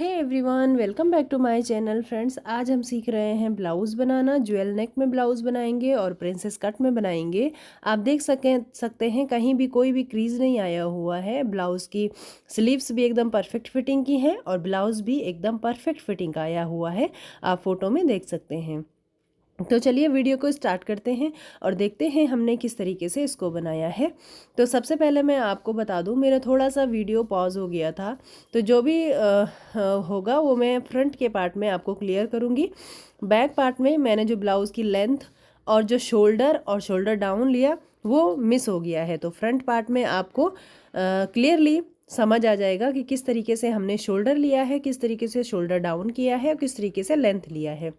Hey everyone, welcome back to my channel. Friends, आज हम सीख रहे हैं ब्लाउज़ बनाना। ज्वेल नेक में ब्लाउज़ बनाएंगे और प्रिंसेस कट में बनाएंगे। आप देख सकते हैं कहीं भी कोई भी क्रीज नहीं आया हुआ है। ब्लाउज़ की स्लीव्स भी एकदम परफेक्ट फिटिंग की हैं और ब्लाउज़ भी एकदम परफेक्ट फिटिंग का आया हुआ है। आप फोटो में देख सकते हैं। तो चलिए वीडियो को स्टार्ट करते हैं और देखते हैं हमने किस तरीके से इसको बनाया है। तो सबसे पहले मैं आपको बता दूं, मेरा थोड़ा सा वीडियो पॉज हो गया था, तो जो भी होगा वो मैं फ्रंट के पार्ट में आपको क्लियर करूंगी। बैक पार्ट में मैंने जो ब्लाउज़ की लेंथ और जो शोल्डर डाउन लिया वो मिस हो गया है। तो फ्रंट पार्ट में आपको क्लियरली समझ आ जाएगा कि किस तरीके से हमने शोल्डर लिया है, किस तरीके से शोल्डर डाउन किया है और किस तरीके से लेंथ लिया है।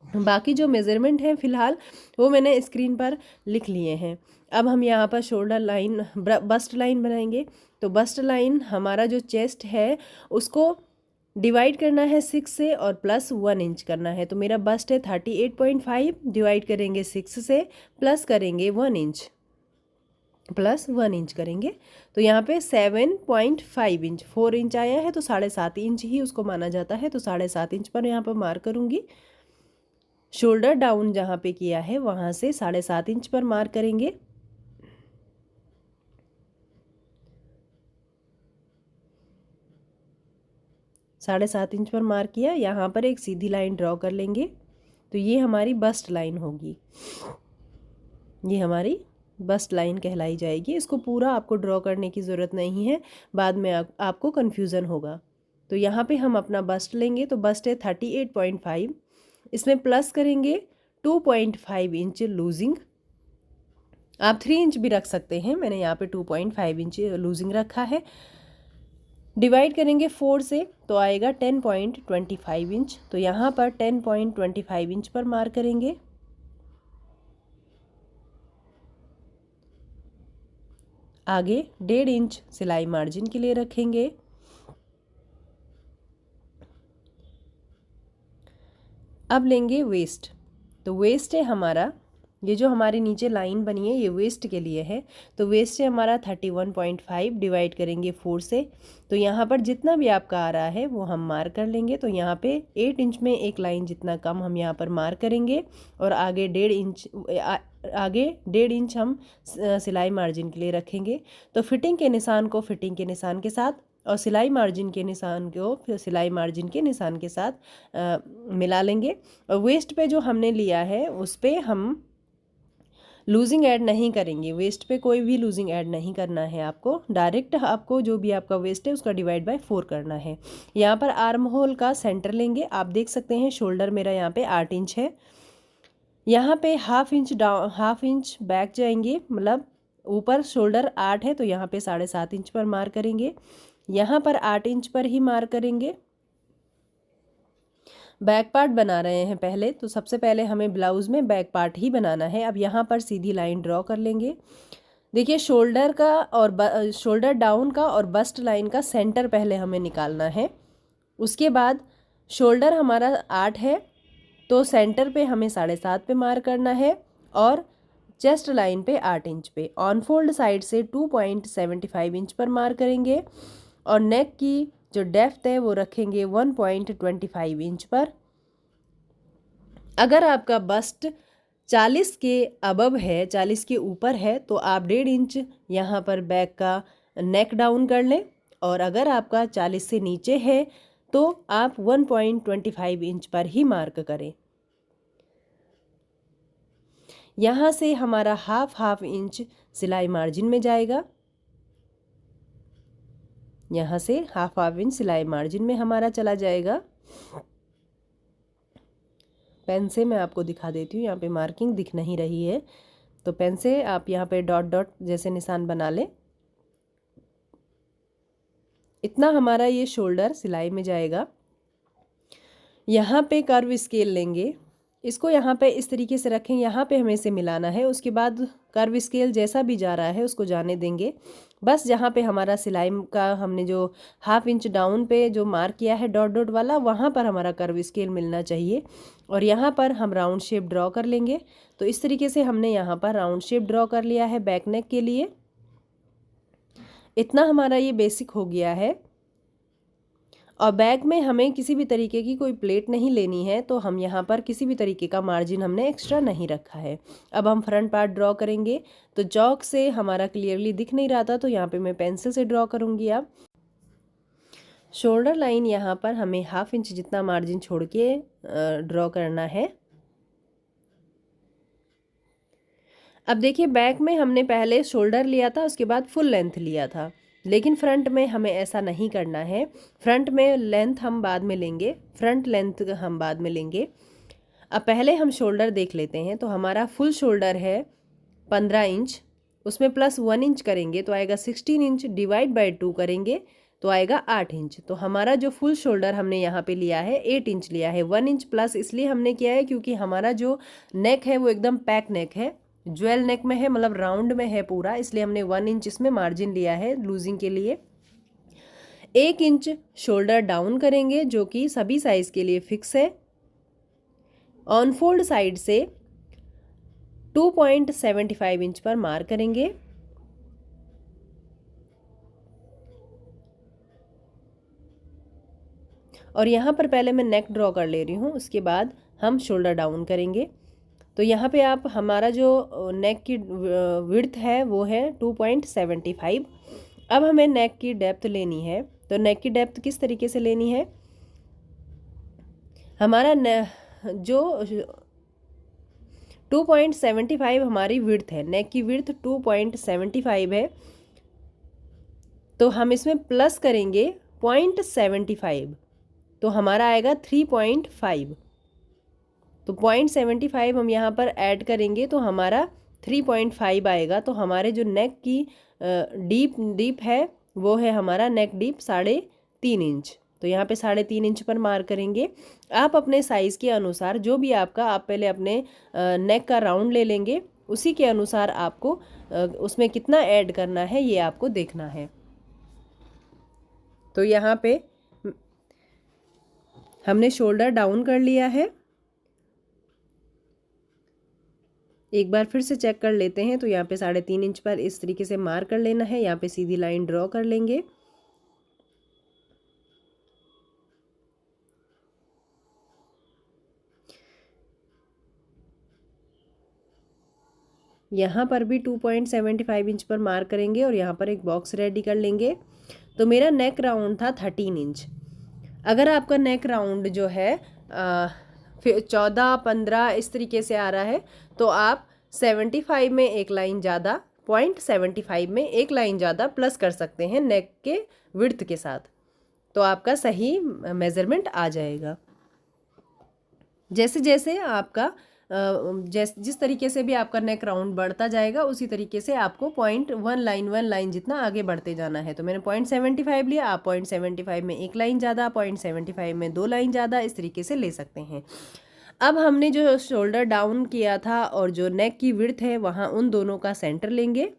बाकी जो मेज़रमेंट हैं फ़िलहाल वो मैंने स्क्रीन पर लिख लिए हैं। अब हम यहाँ पर शोल्डर लाइन बस्ट लाइन बनाएंगे। तो बस्ट लाइन हमारा जो चेस्ट है उसको डिवाइड करना है 6 से और प्लस 1 इंच करना है। तो मेरा बस्ट है 38.5, डिवाइड करेंगे 6 से प्लस करेंगे 1 इंच, प्लस 1 इंच करेंगे। तो यहाँ पे 7.5 इंच, 4 इंच आया है तो 7.5 इंच ही उसको माना जाता है। तो 7.5 इंच पर यहाँ पर मार्क करूँगी। शोल्डर डाउन जहाँ पे किया है वहाँ से 7.5 इंच पर मार्क करेंगे। साढ़े 7 इंच पर मार्क किया, यहाँ पर एक सीधी लाइन ड्रॉ कर लेंगे। तो ये हमारी बस्ट लाइन होगी, ये हमारी बस्ट लाइन कहलाई जाएगी। इसको पूरा आपको ड्रॉ करने की ज़रूरत नहीं है, बाद में आपको कन्फ्यूज़न होगा। तो यहाँ पे हम अपना बस्ट लेंगे। तो बस्ट है 38.5, इसमें प्लस करेंगे 2.5 इंच लूजिंग। आप 3 इंच भी रख सकते हैं, मैंने यहाँ पे 2.5 इंच लूजिंग रखा है। डिवाइड करेंगे 4 से तो आएगा 10.25 इंच। तो यहाँ पर 10.25 इंच पर मार्क करेंगे। आगे 1.5 इंच सिलाई मार्जिन के लिए रखेंगे। अब लेंगे वेस्ट। तो वेस्ट है हमारा, ये जो हमारे नीचे लाइन बनी है ये वेस्ट के लिए है। तो वेस्ट है हमारा 31.5, डिवाइड करेंगे 4 से। तो यहाँ पर जितना भी आपका आ रहा है वो हम मार्क कर लेंगे। तो यहाँ पे 8 इंच में एक लाइन जितना कम हम यहाँ पर मार्क करेंगे और आगे 1.5 इंच हम सिलाई मार्जिन के लिए रखेंगे। तो फिटिंग के निशान को फिटिंग के निशान के साथ और सिलाई मार्जिन के निशान को फिर सिलाई मार्जिन के निशान के साथ मिला लेंगे। और वेस्ट पे जो हमने लिया है उस पर हम लूजिंग ऐड नहीं करेंगे। वेस्ट पे कोई भी लूजिंग ऐड नहीं करना है आपको। डायरेक्ट आपको जो भी आपका वेस्ट है उसका डिवाइड बाय 4 करना है। यहाँ पर आर्म होल का सेंटर लेंगे। आप देख सकते हैं शोल्डर मेरा यहाँ पे 8 इंच है। यहाँ पे हाफ इंच बैक जाएंगे, मतलब ऊपर शोल्डर 8 है तो यहाँ पे 7.5 इंच पर मार्क करेंगे। यहाँ पर 8 इंच पर ही मार्क करेंगे। बैक पार्ट बना रहे हैं पहले, तो सबसे पहले हमें ब्लाउज़ में बैक पार्ट ही बनाना है। अब यहाँ पर सीधी लाइन ड्रॉ कर लेंगे। देखिए शोल्डर का और शोल्डर डाउन का और बस्ट लाइन का सेंटर पहले हमें निकालना है। उसके बाद शोल्डर हमारा 8 है तो सेंटर पे हमें 7.5 पे मार्क करना है और चेस्ट लाइन पे 8 इंच पे। ऑन फोल्ड साइड से 2.75 इंच पर मार्क करेंगे और नेक की जो डेप्थ है वो रखेंगे 1.25 इंच पर। अगर आपका बस्ट 40 के अबव है, 40 के ऊपर है, तो आप 1.5 इंच यहाँ पर बैक का नेक डाउन कर लें। और अगर आपका 40 से नीचे है तो आप 1.25 इंच पर ही मार्क करें। यहाँ से हमारा हाफ इंच सिलाई मार्जिन में जाएगा। यहाँ से हाफ इंच सिलाई मार्जिन में हमारा चला जाएगा। पेन से मैं आपको दिखा देती हूँ, यहाँ पे मार्किंग दिख नहीं रही है तो पेन से आप यहाँ पे डॉट डॉट जैसे निशान बना लें। इतना हमारा ये शोल्डर सिलाई में जाएगा। यहाँ पे कर्व स्केल लेंगे, इसको यहाँ पे इस तरीके से रखें, यहाँ पे हमें इसे मिलाना है। उसके बाद कर्व स्केल जैसा भी जा रहा है उसको जाने देंगे। बस जहाँ पे हमारा सिलाई का हमने जो हाफ इंच डाउन पे जो मार्क किया है डॉट डॉट वाला, वहाँ पर हमारा कर्व स्केल मिलना चाहिए और यहाँ पर हम राउंड शेप ड्रॉ कर लेंगे। तो इस तरीके से हमने यहाँ पर राउंड शेप ड्रॉ कर लिया है बैक नेक के लिए। इतना हमारा ये बेसिक हो गया है। और बैक में हमें किसी भी तरीके की कोई प्लेट नहीं लेनी है, तो हम यहाँ पर किसी भी तरीके का मार्जिन हमने एक्स्ट्रा नहीं रखा है। अब हम फ्रंट पार्ट ड्रॉ करेंगे। तो चॉक से हमारा क्लियरली दिख नहीं रहा था, तो यहाँ पे मैं पेंसिल से ड्रॉ करूँगी। अब शोल्डर लाइन यहाँ पर हमें 1/2 इंच जितना मार्जिन छोड़ के ड्रॉ करना है। अब देखिए, बैक में हमने पहले शोल्डर लिया था, उसके बाद फुल लेंथ लिया था, लेकिन फ्रंट में हमें ऐसा नहीं करना है। फ्रंट में लेंथ हम बाद में लेंगे, फ्रंट लेंथ हम बाद में लेंगे। अब पहले हम शोल्डर देख लेते हैं। तो हमारा फुल शोल्डर है 15 इंच, उसमें प्लस 1 इंच करेंगे तो आएगा 16 इंच, डिवाइड बाई 2 करेंगे तो आएगा 8 इंच। तो हमारा जो फुल शोल्डर हमने यहाँ पे लिया है 8 इंच लिया है। 1 इंच प्लस इसलिए हमने किया है क्योंकि हमारा जो नेक है वो एकदम पैक नेक है, ज्वेल नेक में है, मतलब राउंड में है पूरा, इसलिए हमने 1 इंच इसमें मार्जिन लिया है लूजिंग के लिए। 1 इंच शोल्डर डाउन करेंगे जो कि सभी साइज के लिए फिक्स है। ऑन फोल्ड साइड से 2.75 इंच पर मार्क करेंगे। और यहाँ पर पहले मैं नेक ड्रॉ कर ले रही हूँ, उसके बाद हम शोल्डर डाउन करेंगे। तो यहाँ पे आप हमारा जो नेक की विड्थ है वो है 2.75। अब हमें नेक की डेप्थ लेनी है। तो नेक की डेप्थ किस तरीके से लेनी है, हमारा जो 2.75 हमारी विड्थ है, नेक की विड्थ 2.75 है, तो हम इसमें प्लस करेंगे 0.75, तो हमारा आएगा 3.5। तो 0.75 हम यहाँ पर ऐड करेंगे तो हमारा 3.5 आएगा। तो हमारे जो नेक की डीप है वो है हमारा नेक डीप 3.5 इंच। तो यहाँ पे 3.5 इंच पर मार्क करेंगे। आप अपने साइज़ के अनुसार, जो भी आपका, आप पहले अपने नेक का राउंड ले लेंगे, उसी के अनुसार आपको उसमें कितना ऐड करना है ये आपको देखना है। तो यहाँ पे हमने शोल्डर डाउन कर लिया है। एक बार फिर से चेक कर लेते हैं। तो यहाँ पे 3.5 इंच पर इस तरीके से मार्क कर लेना है। यहाँ पे सीधी लाइन ड्रॉ कर लेंगे। यहाँ पर भी 2.75 इंच पर मार्क करेंगे और यहाँ पर एक बॉक्स रेडी कर लेंगे। तो मेरा नेक राउंड था 13 इंच। अगर आपका नेक राउंड जो है 14-15 इस तरीके से आ रहा है, तो आप 75 में एक लाइन ज़्यादा, 0.75 में एक लाइन ज़्यादा प्लस कर सकते हैं नेक के विड्थ के साथ, तो आपका सही मेज़रमेंट आ जाएगा। जैसे जैसे आपका जिस तरीके से भी आपका नेक राउंड बढ़ता जाएगा, उसी तरीके से आपको 1 लाइन जितना आगे बढ़ते जाना है। तो मैंने 0.75 लिया, आप 0.75 में एक लाइन ज़्यादा, 0.75 में 2 लाइन ज़्यादा, इस तरीके से ले सकते हैं। अब हमने जो शोल्डर डाउन किया था और जो नेक की विड्थ है, वहाँ उन दोनों का सेंटर लेंगे।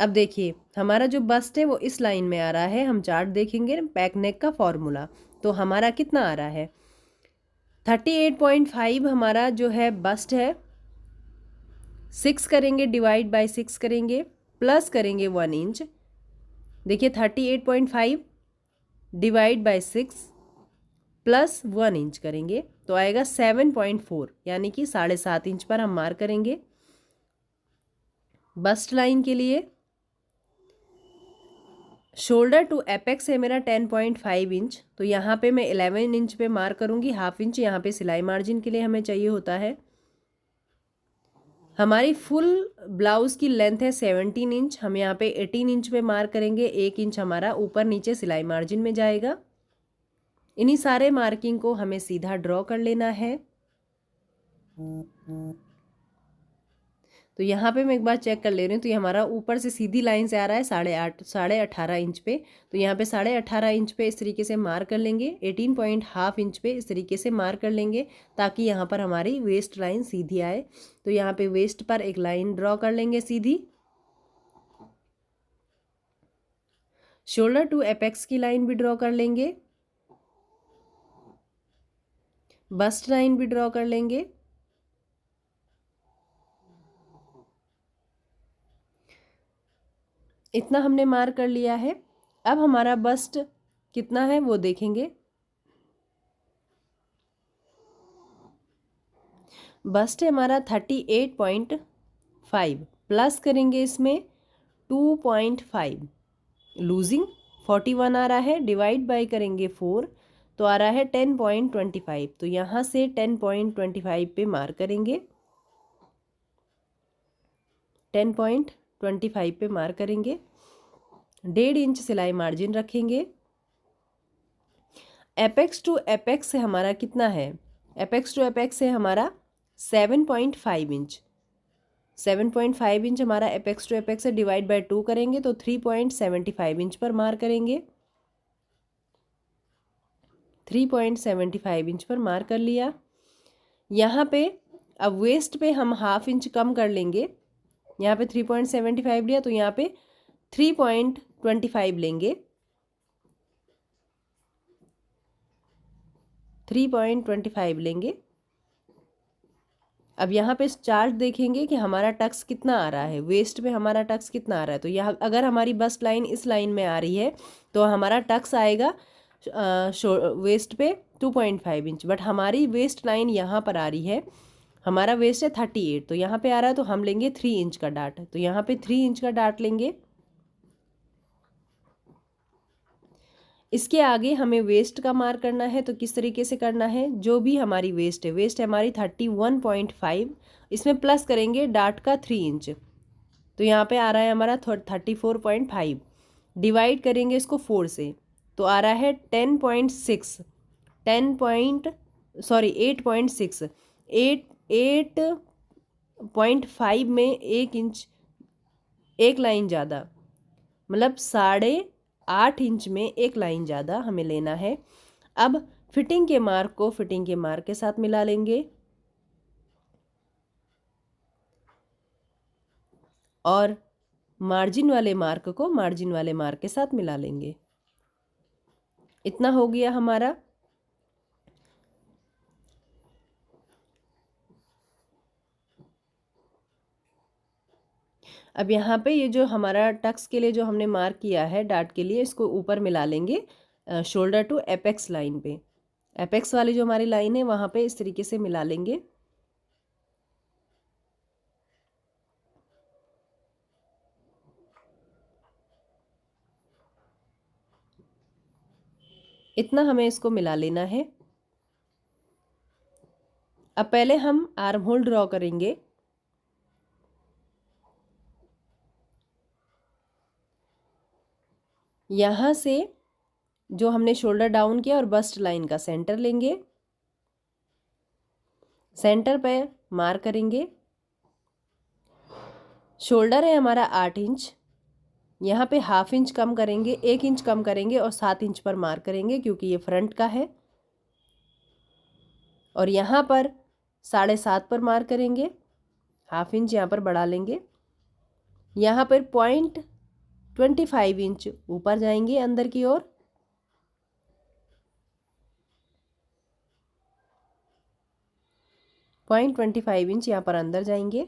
अब देखिए, हमारा जो बस्ट है वो इस लाइन में आ रहा है। हम चार्ट देखेंगे, बैक नेक का फॉर्मूला, तो हमारा कितना आ रहा है 38.5 हमारा जो है बस्ट है। 6 करेंगे, डिवाइड बाय 6 करेंगे, प्लस करेंगे 1 इंच। देखिए 38.5 डिवाइड बाय 6 प्लस 1 इंच करेंगे तो आएगा 7.4, यानी कि 7.5 इंच पर हम मार्क करेंगे बस्ट लाइन के लिए। शोल्डर टू एपेक्स है मेरा 10.5 इंच, तो यहाँ पे मैं 11 इंच पे मार्क करूँगी। 1/2 इंच यहाँ पे सिलाई मार्जिन के लिए हमें चाहिए होता है। हमारी फुल ब्लाउज़ की लेंथ है 17 इंच, हम यहाँ पे 18 इंच पे मार्क करेंगे। 1 इंच हमारा ऊपर नीचे सिलाई मार्जिन में जाएगा। इन्हीं सारे मार्किंग को हमें सीधा ड्रॉ कर लेना है। तो यहाँ पे मैं एक बार चेक कर ले रही हूँ। तो ये हमारा ऊपर से सीधी लाइन से आ रहा है 18.5 इंच पे। तो यहाँ पे 18.5 इंच पे इस तरीके से मार्क कर लेंगे। 18.5 इंच पे इस तरीके से मार्क कर लेंगे ताकि यहाँ पर हमारी वेस्ट लाइन सीधी आए। तो यहाँ पे वेस्ट पर एक लाइन ड्रॉ कर लेंगे सीधी। शोल्डर टू एपेक्स की लाइन भी ड्रॉ कर लेंगे, बस्ट लाइन भी ड्रॉ कर लेंगे। इतना हमने मार्क कर लिया है। अब हमारा बस्ट कितना है वो देखेंगे। बस्ट है हमारा 38.5, प्लस करेंगे इसमें 2.5, लूजिंग 41 आ रहा है, डिवाइड बाय करेंगे 4 तो आ रहा है 10.25। तो यहाँ से 10.25 पे मार्क करेंगे, 10.25 पे मार्क करेंगे। 1.5 इंच सिलाई मार्जिन रखेंगे। एपेक्स टू एपेक्स से हमारा कितना है, एपेक्स टू एपेक्स से हमारा 7.5 इंच, 7.5 इंच हमारा एपेक्स टू एपेक्स से डिवाइड बाय 2 करेंगे तो 3.75 इंच पर मार्क करेंगे। 3.75 इंच पर मार्क कर लिया। यहाँ पे अब वेस्ट पे हम हाफ इंच कम कर लेंगे। यहाँ पे 3.75 लिया तो यहाँ पे 3.25 लेंगे, 3.25 लेंगे। अब यहाँ पे चार्ट देखेंगे कि हमारा टक्स कितना आ रहा है, वेस्ट पे हमारा टक्स कितना आ रहा है। तो यहाँ अगर हमारी बस्ट लाइन इस लाइन में आ रही है तो हमारा टक्स आएगा वेस्ट पे 2.5 इंच, बट हमारी वेस्ट लाइन यहाँ पर आ रही है, हमारा वेस्ट है 38, तो यहाँ पे आ रहा है तो हम लेंगे 3 इंच का डाट। तो यहाँ पे 3 इंच का डाट लेंगे। इसके आगे हमें वेस्ट का मार्क करना है। तो किस तरीके से करना है, जो भी हमारी वेस्ट है, वेस्ट है हमारी 31.5, इसमें प्लस करेंगे डाट का 3 इंच, तो यहाँ पे आ रहा है हमारा 34.5, डिवाइड करेंगे इसको 4 से तो आ रहा है 10.6, 8.6, 8.5 में 1 इंच, एक लाइन ज़्यादा, मतलब 8.5 इंच में एक लाइन ज़्यादा हमें लेना है। अब फिटिंग के मार्क को फिटिंग के मार्क के साथ मिला लेंगे और मार्जिन वाले मार्क को मार्जिन वाले मार्क के साथ मिला लेंगे। इतना हो गया हमारा। अब यहाँ पे ये जो हमारा टक्स के लिए जो हमने मार्क किया है डाट के लिए, इसको ऊपर मिला लेंगे शोल्डर टू एपेक्स लाइन पे। एपेक्स वाली जो हमारी लाइन है वहाँ पे इस तरीके से मिला लेंगे। इतना हमें इसको मिला लेना है। अब पहले हम आर्म होल ड्रॉ करेंगे। यहाँ से जो हमने शोल्डर डाउन किया और बस्ट लाइन का सेंटर लेंगे, सेंटर पे मार्क करेंगे। शोल्डर है हमारा 8 इंच, यहाँ पे हाफ इंच कम करेंगे, 1 इंच कम करेंगे और 7 इंच पर मार्क करेंगे क्योंकि ये फ्रंट का है। और यहाँ पर 7.5 पर मार्क करेंगे, हाफ इंच यहाँ पर बढ़ा लेंगे। यहाँ पर 0.25 इंच ऊपर जाएंगे अंदर की ओर, पॉइंट 25 इंच यहाँ पर अंदर जाएंगे।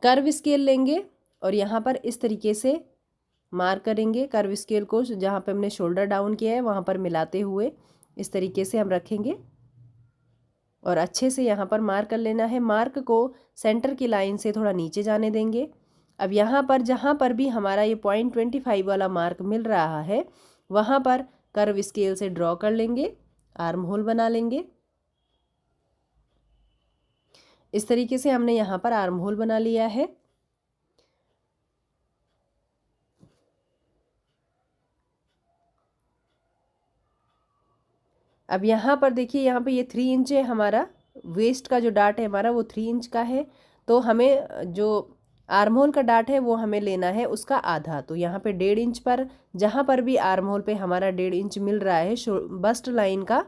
कर्व स्केल लेंगे और यहाँ पर इस तरीके से मार्क करेंगे। कर्व स्केल को जहाँ पे हमने शोल्डर डाउन किया है वहाँ पर मिलाते हुए इस तरीके से हम रखेंगे और अच्छे से यहाँ पर मार्क कर लेना है। मार्क को सेंटर की लाइन से थोड़ा नीचे जाने देंगे। अब यहाँ पर जहाँ पर भी हमारा ये 0.25 वाला मार्क मिल रहा है वहाँ पर कर्व स्केल से ड्रॉ कर लेंगे, आर्म होल बना लेंगे। इस तरीके से हमने यहाँ पर आर्म होल बना लिया है। अब यहाँ पर देखिए, यहाँ पे ये 3 इंच है हमारा, वेस्ट का जो डाट है हमारा वो 3 इंच का है। तो हमें जो आर्म होल का डाट है वो हमें लेना है उसका आधा। तो यहाँ पे 1.5 इंच पर, जहाँ पर भी आर्म होल पे हमारा 1.5 इंच मिल रहा है बस्ट लाइन का,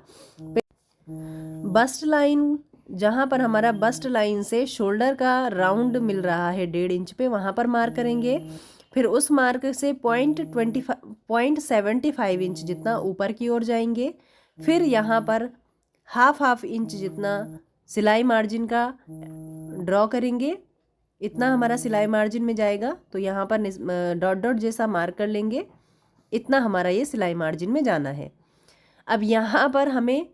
बस्ट लाइन जहाँ पर हमारा बस्ट लाइन से शोल्डर का राउंड मिल रहा है 1.5 इंच पे, वहाँ पर मार्क करेंगे। फिर उस मार्क से 0.75 इंच जितना ऊपर की ओर जाएंगे। फिर यहाँ पर हाफ इंच जितना सिलाई मार्जिन का ड्रॉ करेंगे। इतना हमारा सिलाई मार्जिन में जाएगा। तो यहाँ पर डॉट डॉट जैसा मार्क कर लेंगे, इतना हमारा ये सिलाई मार्जिन में जाना है। अब यहाँ पर हमें,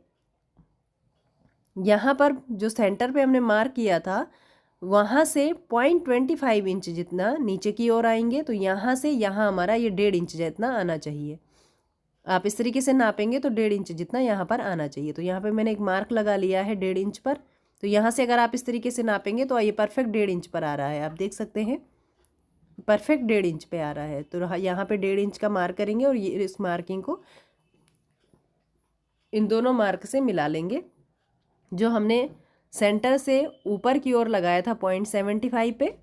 यहाँ पर जो सेंटर पे हमने मार्क किया था वहाँ से 0.25 इंच जितना नीचे की ओर आएंगे। तो यहाँ से यहाँ हमारा ये 1.5 इंच जितना आना चाहिए। आप इस तरीके से नापेंगे तो 1.5 इंच जितना यहाँ पर आना चाहिए। तो यहाँ पे मैंने एक मार्क लगा लिया है 1.5 इंच पर। तो यहाँ से अगर आप इस तरीके से नापेंगे तो ये परफेक्ट 1.5 इंच पर आ रहा है। आप देख सकते हैं परफेक्ट 1.5 इंच पे आ रहा है। तो यहाँ पे 1.5 इंच का मार्क करेंगे और ये इस मार्किंग को इन दोनों मार्क से मिला लेंगे। जो हमने सेंटर से ऊपर की ओर लगाया था 0.75 पे,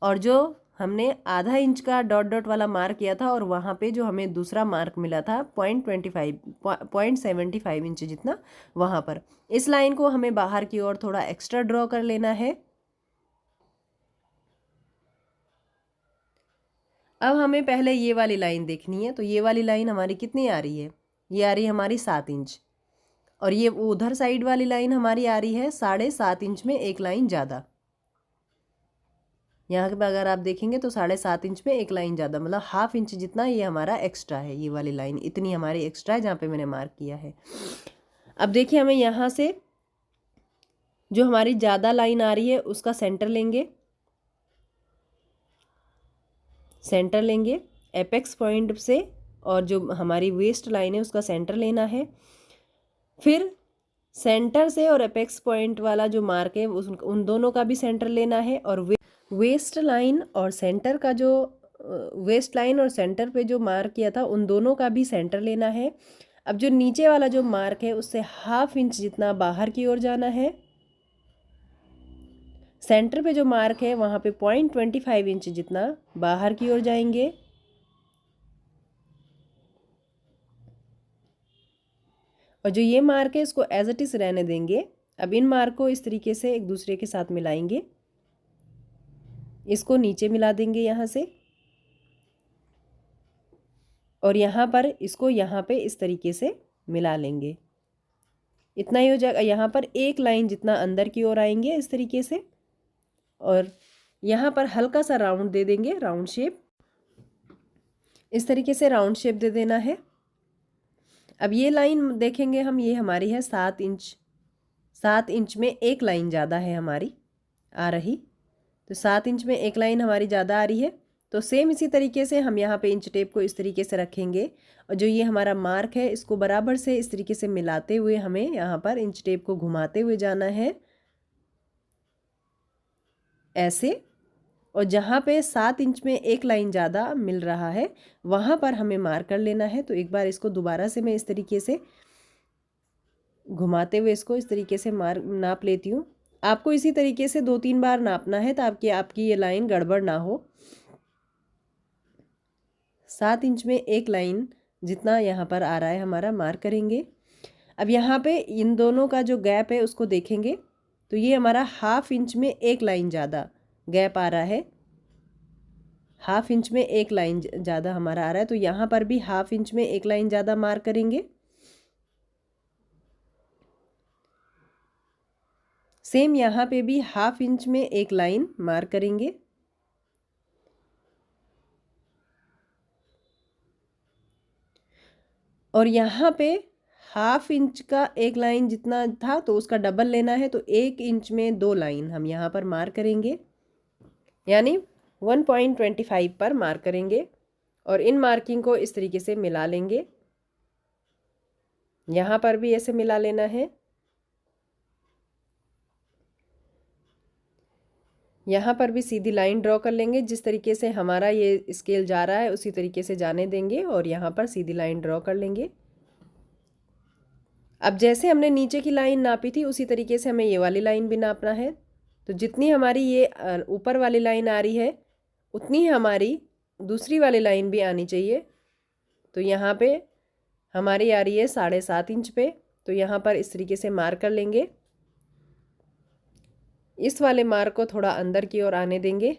और जो हमने आधा इंच का डॉट डॉट वाला मार्क किया था, और वहाँ पे जो हमें दूसरा मार्क मिला था 0.75 इंच जितना, वहाँ पर इस लाइन को हमें बाहर की ओर थोड़ा एक्स्ट्रा ड्रॉ कर लेना है। अब हमें पहले ये वाली लाइन देखनी है। तो ये वाली लाइन हमारी कितनी आ रही है? ये आ रही है हमारी 7 इंच, और ये उधर साइड वाली लाइन हमारी आ रही है 7.5 इंच में एक लाइन ज़्यादा। यहाँ पे अगर आप देखेंगे तो 7.5 इंच में एक लाइन ज़्यादा, मतलब ½ इंच जितना ये हमारा एक्स्ट्रा है। ये वाली लाइन इतनी हमारी एक्स्ट्रा है जहाँ पे मैंने मार्क किया है। अब देखिए हमें यहाँ से जो हमारी ज़्यादा लाइन आ रही है उसका सेंटर लेंगे, एपेक्स पॉइंट से, और जो हमारी वेस्ट लाइन है उसका सेंटर लेना है। फिर सेंटर से और एपेक्स पॉइंट वाला जो मार्क है उन दोनों का भी सेंटर लेना है, और वेस्ट लाइन और सेंटर का जो वेस्ट लाइन और सेंटर पे जो मार्क किया था उन दोनों का भी सेंटर लेना है। अब जो नीचे वाला जो मार्क है उससे ½ इंच जितना बाहर की ओर जाना है। सेंटर पे जो मार्क है वहाँ पे 0.25 इंच जितना बाहर की ओर जाएंगे। और जो ये मार्क है इसको एज इट इज रहने देंगे। अब इन मार्क को इस तरीके से एक दूसरे के साथ मिलाएंगे, इसको नीचे मिला देंगे यहाँ से, और यहाँ पर इसको यहाँ पे इस तरीके से मिला लेंगे। इतना ही हो जाएगा। यहाँ पर एक लाइन जितना अंदर की ओर आएंगे इस तरीके से, और यहाँ पर हल्का सा राउंड दे देंगे, राउंड शेप, इस तरीके से राउंड शेप दे देना है। अब ये लाइन देखेंगे हम, ये हमारी है 7 इंच। 7 इंच में एक लाइन ज़्यादा है हमारी आ रही। तो 7 इंच में एक लाइन हमारी ज़्यादा आ रही है। तो सेम इसी तरीके से हम यहाँ पे इंच टेप को इस तरीके से रखेंगे, और जो ये हमारा मार्क है इसको बराबर से इस तरीके से मिलाते हुए हमें यहाँ पर इंच टेप को घुमाते हुए जाना है ऐसे। और जहाँ पे 7 इंच में एक लाइन ज़्यादा मिल रहा है वहाँ पर हमें मार्क कर लेना है। तो एक बार इसको दोबारा से मैं इस तरीके से घुमाते हुए इसको इस तरीके से नाप लेती हूँ। आपको इसी तरीके से 2-3 बार नापना है ताकि आपकी ये लाइन गड़बड़ ना हो। 7 इंच में एक लाइन जितना यहाँ पर आ रहा है हमारा मार्क करेंगे। अब यहाँ पे इन दोनों का जो गैप है उसको देखेंगे, तो ये हमारा ½ इंच में एक लाइन ज़्यादा गैप आ रहा है। ½ इंच में एक लाइन ज़्यादा हमारा आ रहा है। तो यहाँ पर भी ½ इंच में एक लाइन ज़्यादा मार्क करेंगे। सेम यहाँ पे भी ½ इंच में एक लाइन मार्क करेंगे। और यहाँ पे ½ इंच का एक लाइन जितना था तो उसका डबल लेना है। तो 1 इंच में 2 लाइन हम यहाँ पर मार्क करेंगे, यानी 1.25 पर मार्क करेंगे, और इन मार्किंग को इस तरीके से मिला लेंगे। यहाँ पर भी ऐसे मिला लेना है। यहाँ पर भी सीधी लाइन ड्रॉ कर लेंगे, जिस तरीके से हमारा ये स्केल जा रहा है उसी तरीके से जाने देंगे, और यहाँ पर सीधी लाइन ड्रॉ कर लेंगे। अब जैसे हमने नीचे की लाइन नापी थी उसी तरीके से हमें ये वाली लाइन भी नापना है। तो जितनी हमारी ये ऊपर वाली लाइन आ रही है उतनी ही हमारी दूसरी वाली लाइन भी आनी चाहिए। तो यहाँ पे हमारी आ रही है 7.5 इंच पे। तो यहाँ पर इस तरीके से मार्क कर लेंगे। इस वाले मार्क को थोड़ा अंदर की ओर आने देंगे।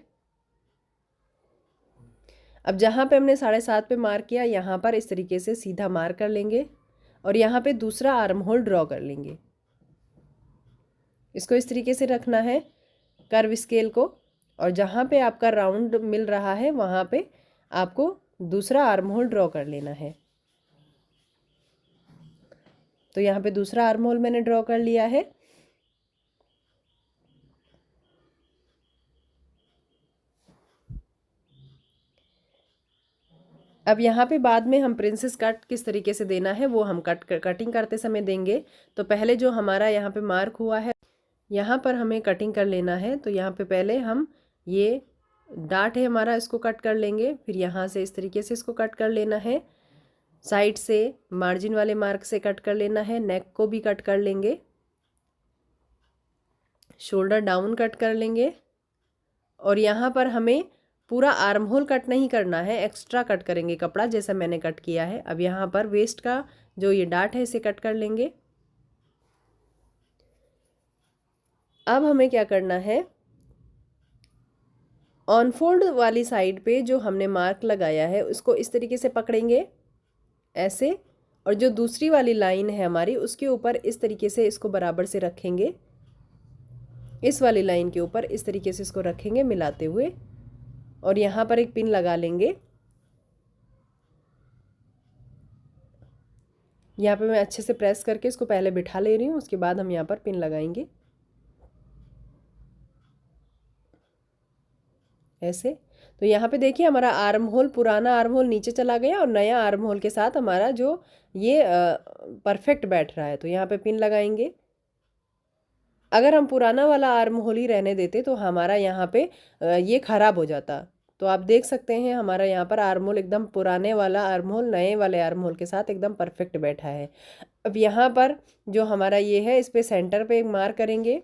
अब जहाँ पे हमने 7.5 पे मार्क किया यहाँ पर इस तरीके से सीधा मार्क कर लेंगे, और यहाँ पे दूसरा आर्म होल ड्रॉ कर लेंगे। इसको इस तरीके से रखना है कर्व स्केल को, और जहाँ पे आपका राउंड मिल रहा है वहाँ पे आपको दूसरा आर्म होल ड्रॉ कर लेना है। तो यहाँ पे दूसरा आर्म होल मैंने ड्रॉ कर लिया है। अब यहाँ पे बाद में हम प्रिंसेस कट किस तरीके से देना है वो हम कटिंग करते समय देंगे। तो पहले जो हमारा यहाँ पे मार्क हुआ है यहाँ पर हमें कटिंग कर लेना है। तो यहाँ पे पहले हम ये डार्ट है हमारा, इसको कट कर लेंगे। फिर यहाँ से इस तरीके से इसको कट कर लेना है। साइड से मार्जिन वाले मार्क से कट कर लेना है। नेक को भी कट कर लेंगे। शोल्डर डाउन कट कर लेंगे। और यहाँ पर हमें पूरा आर्म होल कट नहीं करना है, एक्स्ट्रा कट करेंगे कपड़ा जैसा मैंने कट किया है। अब यहाँ पर वेस्ट का जो ये डार्ट है इसे कट कर लेंगे। अब हमें क्या करना है, ऑन फोल्ड वाली साइड पे जो हमने मार्क लगाया है उसको इस तरीके से पकड़ेंगे ऐसे, और जो दूसरी वाली लाइन है हमारी उसके ऊपर इस तरीके से इसको बराबर से रखेंगे। इस वाली लाइन के ऊपर इस तरीके से इसको रखेंगे मिलाते हुए, और यहाँ पर एक पिन लगा लेंगे। यहाँ पे मैं अच्छे से प्रेस करके इसको पहले बिठा ले रही हूँ, उसके बाद हम यहाँ पर पिन लगाएंगे ऐसे। तो यहाँ पे देखिए हमारा आर्म होल, पुराना आर्म होल नीचे चला गया और नया आर्म होल के साथ हमारा जो ये परफेक्ट बैठ रहा है। तो यहाँ पे पिन लगाएंगे। अगर हम पुराना वाला आर्म होल ही रहने देते तो हमारा यहाँ पे ये खराब हो जाता। तो आप देख सकते हैं हमारा यहाँ पर आर्म होल एकदम पुराने वाला आर्म होल नए वाले आर्म होल के साथ एकदम परफेक्ट बैठा है। अब यहाँ पर जो हमारा ये है इस पे सेंटर पे एक मार्क करेंगे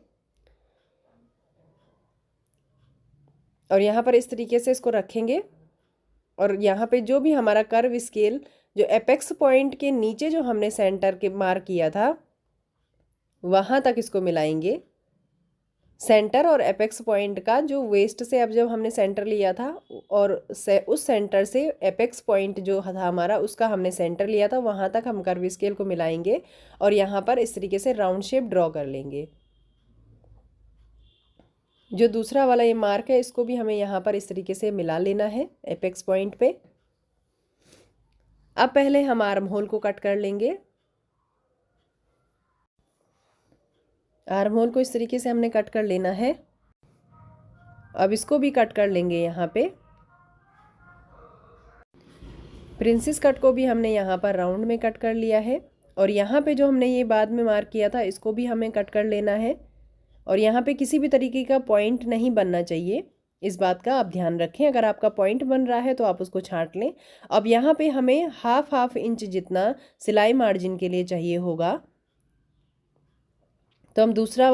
और यहाँ पर इस तरीके से इसको रखेंगे। और यहाँ पे जो भी हमारा कर्व स्केल जो एपेक्स पॉइंट के नीचे जो हमने सेंटर के मार्क किया था वहाँ तक इसको मिलाएंगे। सेंटर और एपेक्स पॉइंट का जो वेस्ट से अब जब हमने सेंटर लिया था और उस सेंटर से एपेक्स पॉइंट जो था हमारा उसका हमने सेंटर लिया था वहाँ तक हम कर्व स्केल को मिलाएंगे और यहाँ पर इस तरीके से राउंड शेप ड्रॉ कर लेंगे। जो दूसरा वाला ये मार्क है इसको भी हमें यहाँ पर इस तरीके से मिला लेना है एपेक्स पॉइंट पे। अब पहले हम आर्म होल को कट कर लेंगे। आर्म होल को इस तरीके से हमने कट कर लेना है। अब इसको भी कट कर लेंगे। यहाँ पे प्रिंसेस कट को भी हमने यहाँ पर राउंड में कट कर लिया है और यहाँ पे जो हमने ये बाद में मार्क किया था इसको भी हमें कट कर लेना है। और यहाँ पे किसी भी तरीके का पॉइंट नहीं बनना चाहिए, इस बात का आप ध्यान रखें। अगर आपका पॉइंट बन रहा है तो आप उसको छांट लें। अब यहाँ पे हमें हाफ इंच जितना सिलाई मार्जिन के लिए चाहिए होगा। तो हम दूसरा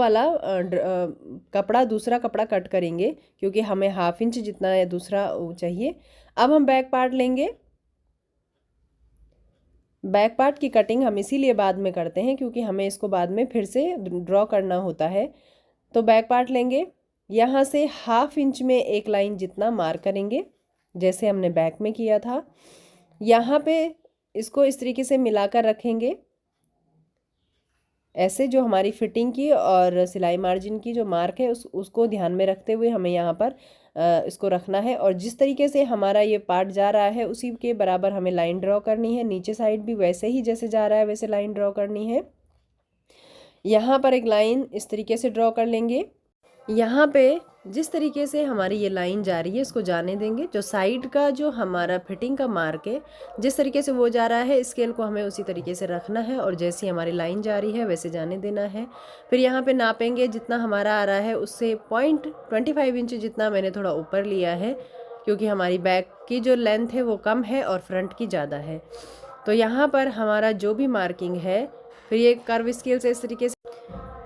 कपड़ा कट करेंगे क्योंकि हमें हाफ इंच जितना दूसरा चाहिए। अब हम बैक पार्ट लेंगे। बैक पार्ट की कटिंग हम इसीलिए बाद में करते हैं क्योंकि हमें इसको बाद में फिर से ड्रॉ करना होता है। तो बैक पार्ट लेंगे, यहाँ से हाफ इंच में एक लाइन जितना मार्क करेंगे जैसे हमने बैक में किया था। यहाँ पे इसको इस तरीके से मिलाकर रखेंगे ऐसे। जो हमारी फिटिंग की और सिलाई मार्जिन की जो मार्क है उसको ध्यान में रखते हुए हमें यहाँ पर इसको रखना है। और जिस तरीके से हमारा ये पार्ट जा रहा है उसी के बराबर हमें लाइन ड्रॉ करनी है। नीचे साइड भी वैसे ही जैसे जा रहा है वैसे लाइन ड्रॉ करनी है। यहाँ पर एक लाइन इस तरीके से ड्रॉ कर लेंगे। यहाँ पे जिस तरीके से हमारी ये लाइन जा रही है इसको जाने देंगे। जो साइड का जो हमारा फिटिंग का मार्क है जिस तरीके से वो जा रहा है स्केल को हमें उसी तरीके से रखना है और जैसी हमारी लाइन जा रही है वैसे जाने देना है। फिर यहाँ पे नापेंगे जितना हमारा आ रहा है उससे 0.25 इंच जितना मैंने थोड़ा ऊपर लिया है क्योंकि हमारी बैक की जो लेंथ है वो कम है और फ्रंट की ज़्यादा है। तो यहाँ पर हमारा जो भी मार्किंग है फिर ये कर्व स्केल से इस तरीके से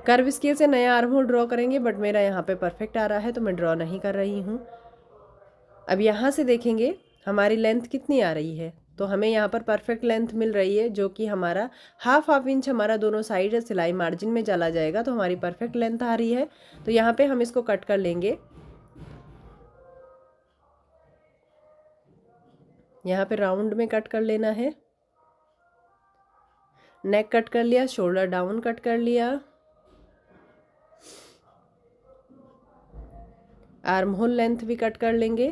कर्व स्केल से नया आर्म होल ड्रॉ करेंगे। बट मेरा यहाँ पे परफेक्ट आ रहा है तो मैं ड्रॉ नहीं कर रही हूँ। अब यहाँ से देखेंगे हमारी लेंथ कितनी आ रही है। तो हमें यहाँ पर परफेक्ट लेंथ मिल रही है जो कि हमारा हाफ इंच हमारा दोनों साइड सिलाई मार्जिन में चला जाएगा। तो हमारी परफेक्ट लेंथ आ रही है। तो यहाँ पे हम इसको कट कर लेंगे। यहाँ पे राउंड में कट कर लेना है। नेक कट कर लिया, शोल्डर डाउन कट कर लिया। आर्म होल लेंथ भी कट कर लेंगे।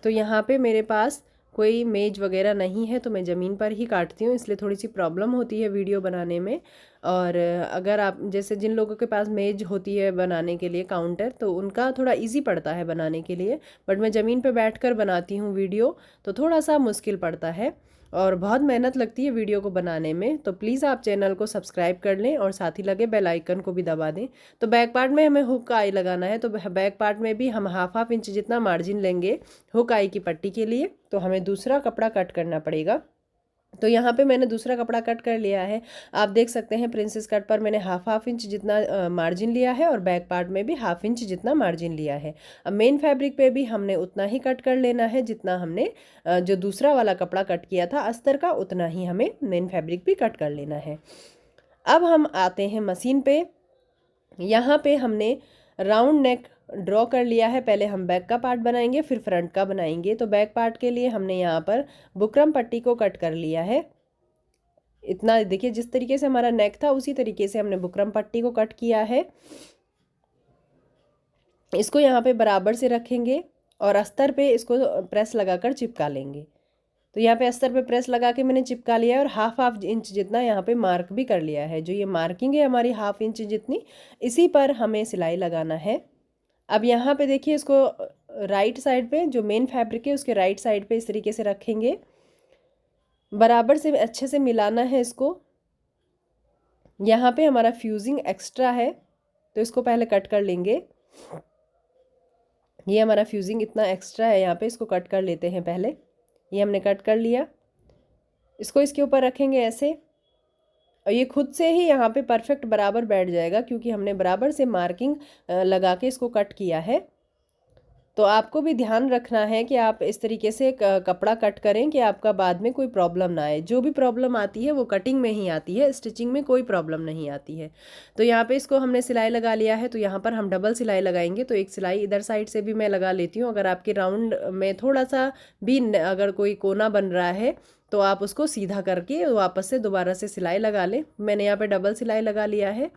तो यहाँ पे मेरे पास कोई मेज वगैरह नहीं है तो मैं ज़मीन पर ही काटती हूँ, इसलिए थोड़ी सी प्रॉब्लम होती है वीडियो बनाने में। और अगर आप जैसे जिन लोगों के पास मेज होती है बनाने के लिए काउंटर, तो उनका थोड़ा इजी पड़ता है बनाने के लिए, बट मैं ज़मीन पे बैठकर बनाती हूँ वीडियो, तो थोड़ा सा मुश्किल पड़ता है और बहुत मेहनत लगती है वीडियो को बनाने में। तो प्लीज़ आप चैनल को सब्सक्राइब कर लें और साथ ही लगे बेल आइकन को भी दबा दें। तो बैक पार्ट में हमें हुक आई लगाना है, तो बैक पार्ट में भी हम हाफ इंच जितना मार्जिन लेंगे हुक आई की पट्टी के लिए। तो हमें दूसरा कपड़ा कट करना पड़ेगा। तो यहाँ पे मैंने दूसरा कपड़ा कट कर लिया है। आप देख सकते हैं प्रिंसेस कट पर मैंने हाफ इंच जितना मार्जिन लिया है और बैक पार्ट में भी हाफ इंच जितना मार्जिन लिया है। अब मेन फैब्रिक पे भी हमने उतना ही कट कर लेना है जितना हमने जो दूसरा वाला कपड़ा कट किया था अस्तर का, उतना ही हमें मेन फैब्रिक भी कट कर लेना है। अब हम आते हैं मशीन पे। यहाँ पे हमने राउंड नेक ड्रॉ कर लिया है। पहले हम बैक का पार्ट बनाएंगे फिर फ्रंट का बनाएंगे। तो बैक पार्ट के लिए हमने यहाँ पर बुकरम पट्टी को कट कर लिया है। इतना देखिए, जिस तरीके से हमारा नेक था उसी तरीके से हमने बुकरम पट्टी को कट किया है। इसको यहाँ पे बराबर से रखेंगे और अस्तर पे इसको प्रेस लगाकर चिपका लेंगे। तो यहाँ पे अस्तर पे प्रेस लगा के मैंने चिपका लिया है और हाफ इंच जितना यहाँ पे मार्क भी कर लिया है। जो ये मार्किंग है हमारी हाफ इंच जितनी, इसी पर हमें सिलाई लगाना है। अब यहाँ पे देखिए, इसको राइट साइड पे जो मेन फैब्रिक है उसके राइट साइड पे इस तरीके से रखेंगे, बराबर से अच्छे से मिलाना है इसको। यहाँ पे हमारा फ्यूजिंग एक्स्ट्रा है तो इसको पहले कट कर लेंगे। ये हमारा फ्यूजिंग इतना एक्स्ट्रा है यहाँ पे, इसको कट कर लेते हैं पहले। ये हमने कट कर लिया, इसको इसके ऊपर रखेंगे ऐसे, और ये खुद से ही यहाँ पे परफेक्ट बराबर बैठ जाएगा क्योंकि हमने बराबर से मार्किंग लगा के इसको कट किया है। तो आपको भी ध्यान रखना है कि आप इस तरीके से कपड़ा कट करें कि आपका बाद में कोई प्रॉब्लम ना आए। जो भी प्रॉब्लम आती है वो कटिंग में ही आती है, स्टिचिंग में कोई प्रॉब्लम नहीं आती है। तो यहाँ पे इसको हमने सिलाई लगा लिया है, तो यहाँ पर हम डबल सिलाई लगाएंगे। तो एक सिलाई इधर साइड से भी मैं लगा लेती हूँ। अगर आपके राउंड में थोड़ा सा भी अगर कोई कोना बन रहा है तो आप उसको सीधा करके वापस से दोबारा से सिलाई लगा लें। मैंने यहाँ पे डबल सिलाई लगा लिया है।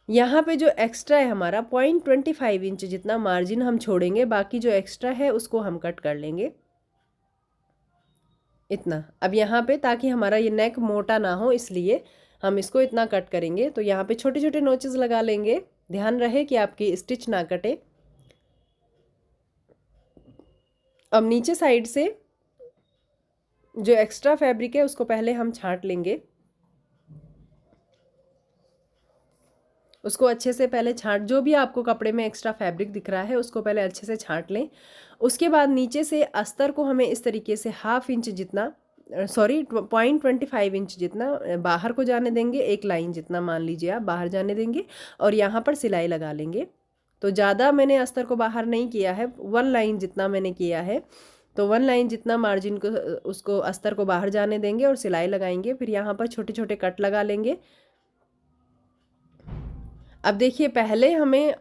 यहाँ पे जो एक्स्ट्रा है हमारा 0.25 इंच जितना मार्जिन हम छोड़ेंगे, बाकी जो एक्स्ट्रा है उसको हम कट कर लेंगे इतना। अब यहाँ पे ताकि हमारा ये नेक मोटा ना हो इसलिए हम इसको इतना कट करेंगे। तो यहाँ पे छोटे छोटे नोचेस लगा लेंगे, ध्यान रहे कि आपकी स्टिच ना कटे। अब नीचे साइड से जो एक्स्ट्रा फैब्रिक है उसको पहले हम छांट लेंगे। उसको अच्छे से पहले छांट, जो भी आपको कपड़े में एक्स्ट्रा फैब्रिक दिख रहा है उसको पहले अच्छे से छांट लें। उसके बाद नीचे से अस्तर को हमें इस तरीके से हाफ इंच जितना 0.25 इंच जितना बाहर को जाने देंगे, एक लाइन जितना मान लीजिए आप बाहर जाने देंगे और यहाँ पर सिलाई लगा लेंगे। तो ज़्यादा मैंने अस्तर को बाहर नहीं किया है, 1 लाइन जितना मैंने किया है। तो 1 लाइन जितना मार्जिन को उसको अस्तर को बाहर जाने देंगे और सिलाई लगाएंगे। फिर यहाँ पर छोटे छोटे कट लगा लेंगे। अब देखिए, पहले हमें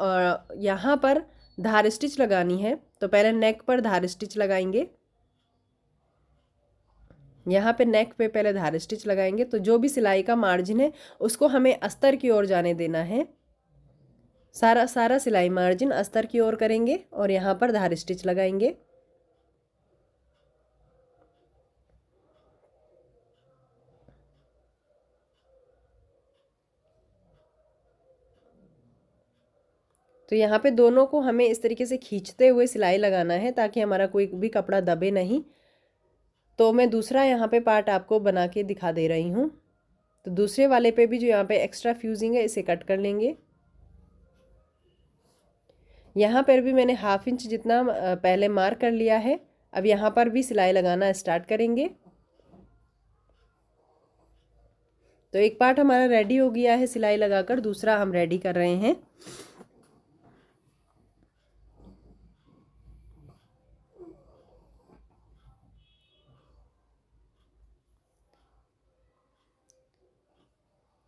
यहाँ पर धार स्टिच लगानी है। तो पहले नेक पर धार स्टिच लगाएंगे, यहाँ पे नेक पे पहले धार स्टिच लगाएंगे। तो जो भी सिलाई का मार्जिन है उसको हमें अस्तर की ओर जाने देना है। सारा सिलाई मार्जिन अस्तर की ओर करेंगे और यहाँ पर धार स्टिच लगाएंगे। तो यहाँ पे दोनों को हमें इस तरीके से खींचते हुए सिलाई लगाना है ताकि हमारा कोई भी कपड़ा दबे नहीं। तो मैं दूसरा यहाँ पे पार्ट आपको बना के दिखा दे रही हूँ। तो दूसरे वाले पे भी जो यहाँ पे एक्स्ट्रा फ्यूजिंग है इसे कट कर लेंगे। यहाँ पर भी मैंने हाफ इंच जितना पहले मार्क कर लिया है। अब यहाँ पर भी सिलाई लगाना स्टार्ट करेंगे। तो एक पार्ट हमारा रेडी हो गया है सिलाई लगाकर, दूसरा हम रेडी कर रहे हैं।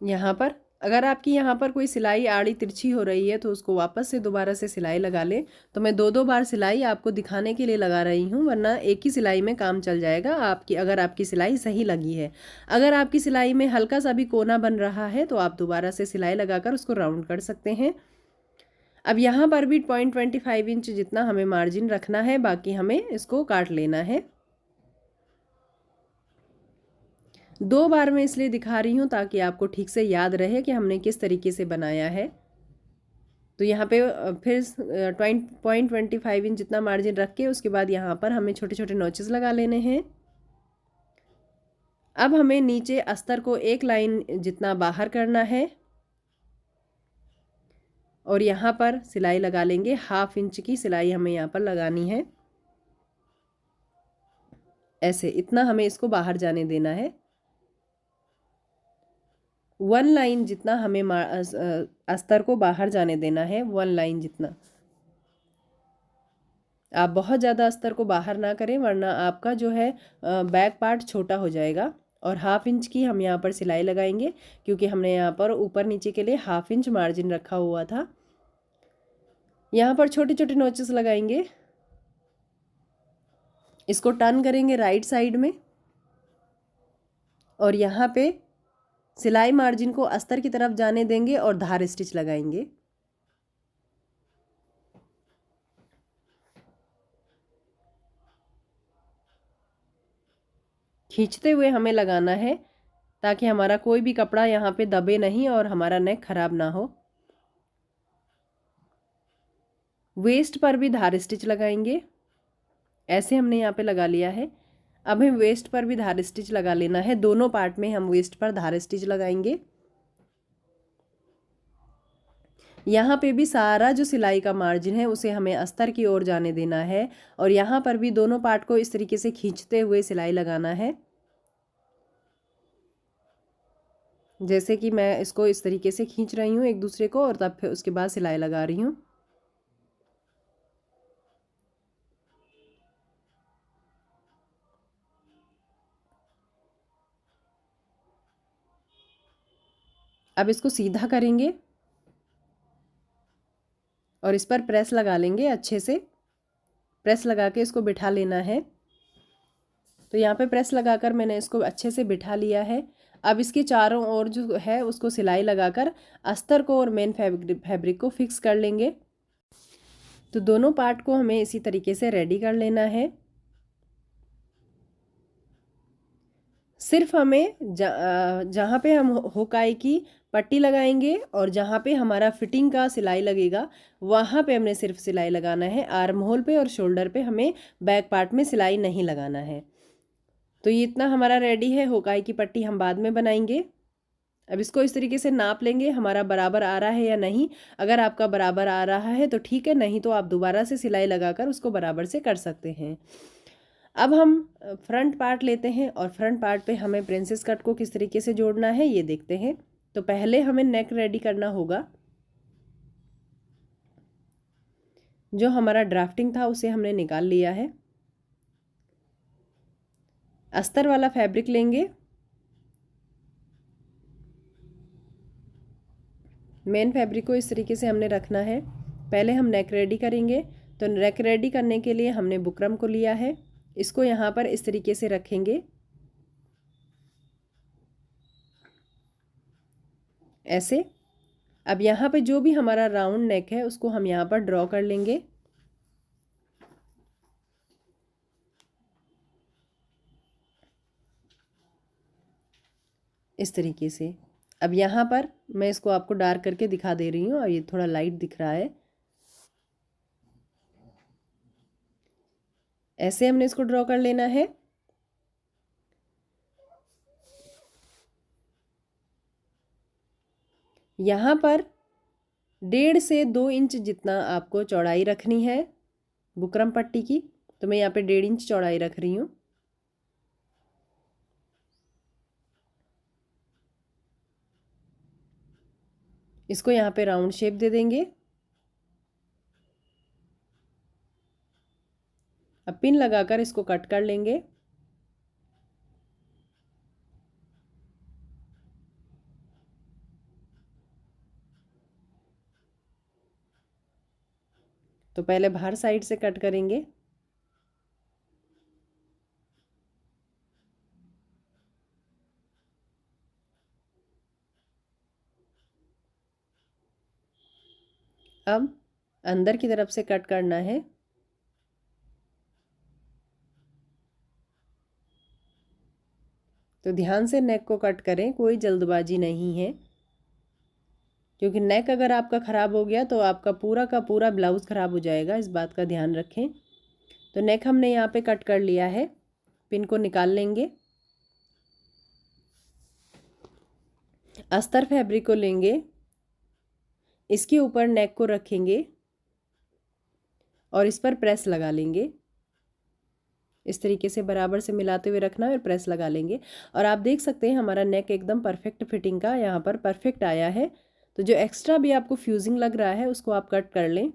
यहाँ पर अगर आपकी यहाँ पर कोई सिलाई आड़ी तिरछी हो रही है तो उसको वापस से दोबारा से सिलाई लगा लें। तो मैं दो बार सिलाई आपको दिखाने के लिए लगा रही हूँ, वरना एक ही सिलाई में काम चल जाएगा आपकी, अगर आपकी सिलाई सही लगी है। अगर आपकी सिलाई में हल्का सा भी कोना बन रहा है तो आप दोबारा से सिलाई लगाकर उसको राउंड कर सकते हैं। अब यहाँ पर भी 0.25 इंच जितना हमें मार्जिन रखना है, बाकी हमें इसको काट लेना है। 2 बार मैं इसलिए दिखा रही हूँ ताकि आपको ठीक से याद रहे कि हमने किस तरीके से बनाया है। तो यहाँ पे फिर 0.25 इंच जितना मार्जिन रख के उसके बाद यहाँ पर हमें छोटे छोटे नॉचेस लगा लेने हैं। अब हमें नीचे अस्तर को एक लाइन जितना बाहर करना है और यहाँ पर सिलाई लगा लेंगे। 1/2 इंच की सिलाई हमें यहाँ पर लगानी है। ऐसे इतना हमें इसको बाहर जाने देना है। 1 लाइन जितना हमें अस्तर को बाहर जाने देना है, 1 लाइन जितना। आप बहुत ज़्यादा अस्तर को बाहर ना करें वरना आपका जो है बैक पार्ट छोटा हो जाएगा। और 1/2 इंच की हम यहाँ पर सिलाई लगाएंगे क्योंकि हमने यहाँ पर ऊपर नीचे के लिए 1/2 इंच मार्जिन रखा हुआ था। यहाँ पर छोटे छोटे नोचेस लगाएंगे। इसको टर्न करेंगे राइट साइड में और यहाँ पे सिलाई मार्जिन को अस्तर की तरफ जाने देंगे और धार स्टिच लगाएंगे। खींचते हुए हमें लगाना है ताकि हमारा कोई भी कपड़ा यहाँ पे दबे नहीं और हमारा नेक खराब ना हो। वेस्ट पर भी धार स्टिच लगाएंगे। ऐसे हमने यहाँ पे लगा लिया है। अब हमें वेस्ट पर भी धार स्टिच लगा लेना है। दोनों पार्ट में हम वेस्ट पर धार स्टिच लगाएंगे। यहाँ पे भी सारा जो सिलाई का मार्जिन है उसे हमें अस्तर की ओर जाने देना है और यहाँ पर भी दोनों पार्ट को इस तरीके से खींचते हुए सिलाई लगाना है। जैसे कि मैं इसको इस तरीके से खींच रही हूँ एक दूसरे को और तब फिर उसके बाद सिलाई लगा रही हूँ। अब इसको सीधा करेंगे और इस पर प्रेस लगा लेंगे। अच्छे से प्रेस लगा के इसको बिठा लेना है। तो यहाँ पे प्रेस लगाकर मैंने इसको अच्छे से बिठा लिया है। अब इसके चारों ओर जो है उसको सिलाई लगाकर अस्तर को और मेन फैब्रिक को फिक्स कर लेंगे। तो दोनों पार्ट को हमें इसी तरीके से रेडी कर लेना है। सिर्फ हमें जहाँ पे हम हुकाई की पट्टी लगाएंगे और जहाँ पे हमारा फिटिंग का सिलाई लगेगा वहाँ पे हमने सिर्फ सिलाई लगाना है। आर्म होल पे और शोल्डर पे हमें बैक पार्ट में सिलाई नहीं लगाना है। तो ये इतना हमारा रेडी है। हुकाई की पट्टी हम बाद में बनाएंगे। अब इसको इस तरीके से नाप लेंगे हमारा बराबर आ रहा है या नहीं। अगर आपका बराबर आ रहा है तो ठीक है, नहीं तो आप दोबारा से सिलाई लगाकर उसको बराबर से कर सकते हैं। अब हम फ्रंट पार्ट लेते हैं और फ्रंट पार्ट पे हमें प्रिंसेस कट को किस तरीके से जोड़ना है ये देखते हैं। तो पहले हमें नेक रेडी करना होगा। जो हमारा ड्राफ्टिंग था उसे हमने निकाल लिया है। अस्तर वाला फैब्रिक लेंगे। मेन फैब्रिक को इस तरीके से हमने रखना है। पहले हम नेक रेडी करेंगे। तो नेक रेडी करने के लिए हमने बुकरम को लिया है। इसको यहाँ पर इस तरीके से रखेंगे ऐसे। अब यहाँ पे जो भी हमारा राउंड नेक है उसको हम यहाँ पर ड्रॉ कर लेंगे। इस तरीके से। अब यहाँ पर मैं इसको आपको डार्क करके दिखा दे रही हूँ और ये थोड़ा लाइट दिख रहा है। ऐसे हमने इसको ड्रॉ कर लेना है। यहाँ पर 1.5 से 2 इंच जितना आपको चौड़ाई रखनी है बुकरम पट्टी की। तो मैं यहाँ पे 1.5 इंच चौड़ाई रख रही हूँ। इसको यहाँ पे राउंड शेप दे देंगे। अब पिन लगाकर इसको कट कर लेंगे। तो पहले बाहर साइड से कट करेंगे। अब अंदर की तरफ से कट करना है। तो ध्यान से नेक को कट करें, कोई जल्दबाजी नहीं है, क्योंकि नेक अगर आपका ख़राब हो गया तो आपका पूरा का पूरा ब्लाउज़ ख़राब हो जाएगा, इस बात का ध्यान रखें। तो नेक हमने यहाँ पे कट कर लिया है, पिन को निकाल लेंगे। अस्तर फैब्रिक को लेंगे, इसके ऊपर नेक को रखेंगे और इस पर प्रेस लगा लेंगे। इस तरीके से बराबर से मिलाते हुए रखना है और प्रेस लगा लेंगे। और आप देख सकते हैं हमारा नेक एकदम परफेक्ट फिटिंग का यहाँ पर परफेक्ट आया है। तो जो एक्स्ट्रा भी आपको फ्यूजिंग लग रहा है उसको आप कट कर लें।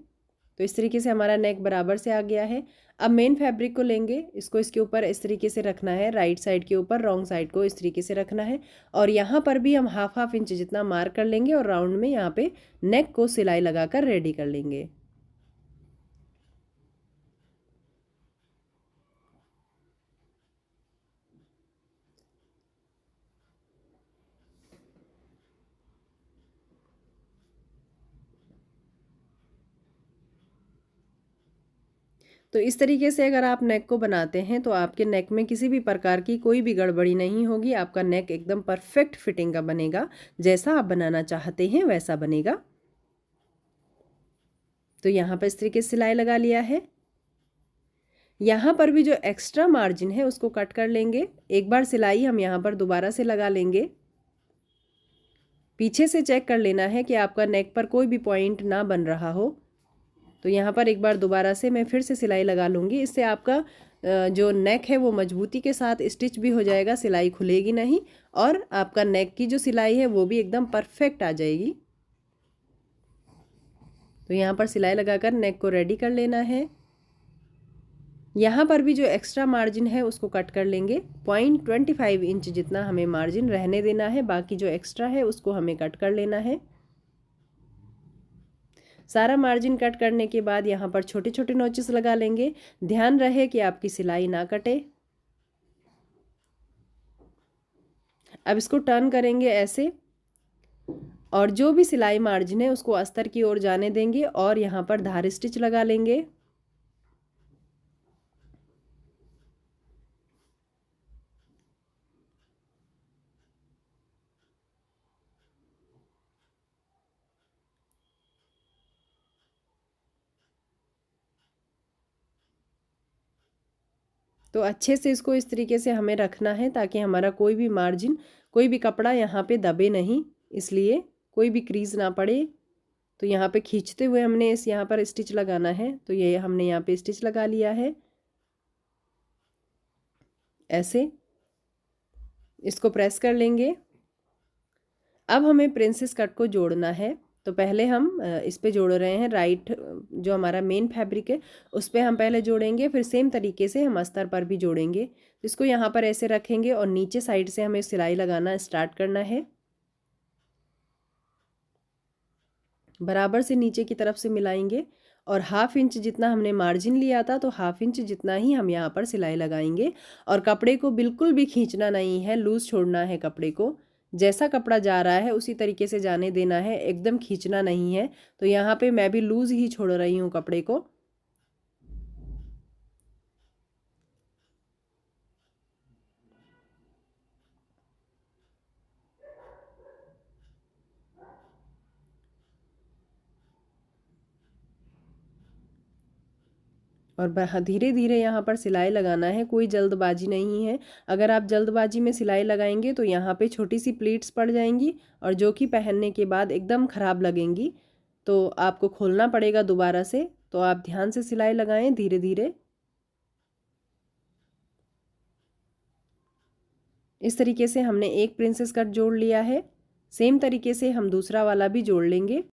तो इस तरीके से हमारा नेक बराबर से आ गया है। अब मेन फैब्रिक को लेंगे, इसको इसके ऊपर इस तरीके से रखना है, राइट साइड के ऊपर, रॉन्ग साइड को इस तरीके से रखना है। और यहाँ पर भी हम हाफ इंच जितना मार्क कर लेंगे और राउंड में यहाँ पे नेक को सिलाई लगाकर रेडी कर लेंगे। तो इस तरीके से अगर आप नेक को बनाते हैं तो आपके नेक में किसी भी प्रकार की कोई भी गड़बड़ी नहीं होगी। आपका नेक एकदम परफेक्ट फिटिंग का बनेगा, जैसा आप बनाना चाहते हैं वैसा बनेगा। तो यहाँ पर इस तरीके से सिलाई लगा लिया है। यहाँ पर भी जो एक्स्ट्रा मार्जिन है उसको कट कर लेंगे। एक बार सिलाई हम यहाँ पर दोबारा से लगा लेंगे। पीछे से चेक कर लेना है कि आपका नेक पर कोई भी पॉइंट ना बन रहा हो। तो यहाँ पर एक बार दोबारा से मैं फिर से सिलाई लगा लूँगी। इससे आपका जो नेक है वो मजबूती के साथ स्टिच भी हो जाएगा, सिलाई खुलेगी नहीं और आपका नेक की जो सिलाई है वो भी एकदम परफेक्ट आ जाएगी। तो यहाँ पर सिलाई लगाकर नेक को रेडी कर लेना है। यहाँ पर भी जो एक्स्ट्रा मार्जिन है उसको कट कर लेंगे। 0.25 इंच जितना हमें मार्जिन रहने देना है, बाकी जो एक्स्ट्रा है उसको हमें कट कर लेना है। सारा मार्जिन कट करने के बाद यहाँ पर छोटे छोटे नोचेस लगा लेंगे। ध्यान रहे कि आपकी सिलाई ना कटे। अब इसको टर्न करेंगे ऐसे और जो भी सिलाई मार्जिन है उसको अस्तर की ओर जाने देंगे और यहाँ पर धार स्टिच लगा लेंगे। तो अच्छे से इसको इस तरीके से हमें रखना है ताकि हमारा कोई भी मार्जिन, कोई भी कपड़ा यहाँ पे दबे नहीं, इसलिए कोई भी क्रीज ना पड़े। तो यहाँ पे खींचते हुए हमने इस यहाँ पर स्टिच लगाना है। तो ये हमने यहाँ पे स्टिच लगा लिया है ऐसे। इसको प्रेस कर लेंगे। अब हमें प्रिंसेस कट को जोड़ना है। तो पहले हम इस पे जोड़ रहे हैं, राइट जो हमारा मेन फैब्रिक है उस पे हम पहले जोड़ेंगे, फिर सेम तरीके से हम अस्तर पर भी जोड़ेंगे। इसको यहाँ पर ऐसे रखेंगे और नीचे साइड से हमें सिलाई लगाना स्टार्ट करना है। बराबर से नीचे की तरफ से मिलाएंगे और हाफ इंच जितना हमने मार्जिन लिया था तो हाफ इंच जितना ही हम यहाँ पर सिलाई लगाएंगे। और कपड़े को बिल्कुल भी खींचना नहीं है, लूज़ छोड़ना है कपड़े को। जैसा कपड़ा जा रहा है उसी तरीके से जाने देना है, एकदम खींचना नहीं है। तो यहाँ पे मैं भी लूज़ ही छोड़ रही हूँ कपड़े को। और धीरे धीरे यहाँ पर सिलाई लगाना है, कोई जल्दबाजी नहीं है। अगर आप जल्दबाजी में सिलाई लगाएंगे तो यहाँ पे छोटी सी प्लीट्स पड़ जाएंगी और जो कि पहनने के बाद एकदम ख़राब लगेंगी। तो आपको खोलना पड़ेगा दोबारा से। तो आप ध्यान से सिलाई लगाएं धीरे धीरे। इस तरीके से हमने एक प्रिंसेस कट जोड़ लिया है। सेम तरीके से हम दूसरा वाला भी जोड़ लेंगे।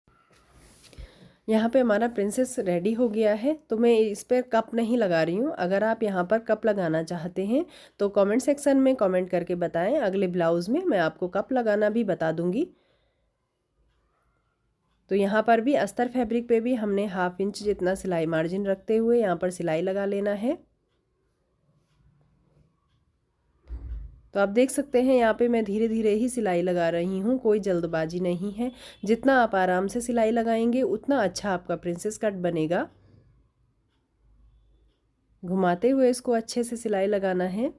यहाँ पे हमारा प्रिंसेस रेडी हो गया है। तो मैं इस पर कप नहीं लगा रही हूँ। अगर आप यहाँ पर कप लगाना चाहते हैं तो कमेंट सेक्शन में कमेंट करके बताएं, अगले ब्लाउज़ में मैं आपको कप लगाना भी बता दूँगी। तो यहाँ पर भी अस्तर फैब्रिक पे भी हमने हाफ इंच जितना सिलाई मार्जिन रखते हुए यहाँ पर सिलाई लगा लेना है। तो आप देख सकते हैं यहाँ पे मैं धीरे धीरे ही सिलाई लगा रही हूँ, कोई जल्दबाजी नहीं है। जितना आप आराम से सिलाई लगाएंगे उतना अच्छा आपका प्रिंसेस कट बनेगा। घुमाते हुए इसको अच्छे से सिलाई लगाना है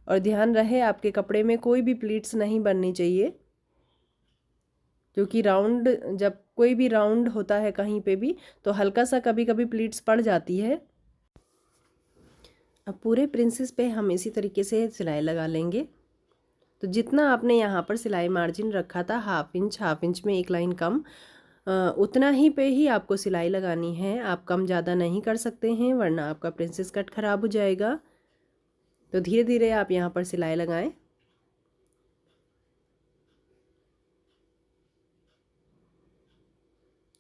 और ध्यान रहे आपके कपड़े में कोई भी प्लीट्स नहीं बननी चाहिए, क्योंकि राउंड जब कोई भी राउंड होता है कहीं पे भी तो हल्का सा कभी कभी प्लीट्स पड़ जाती है। अब पूरे प्रिंसेस पे हम इसी तरीके से सिलाई लगा लेंगे। तो जितना आपने यहाँ पर सिलाई मार्जिन रखा था हाफ इंच में एक लाइन कम, उतना ही पे ही आपको सिलाई लगानी है। आप कम ज़्यादा नहीं कर सकते हैं वरना आपका प्रिंसेस कट ख़राब हो जाएगा। तो धीरे धीरे आप यहाँ पर सिलाई लगाएं।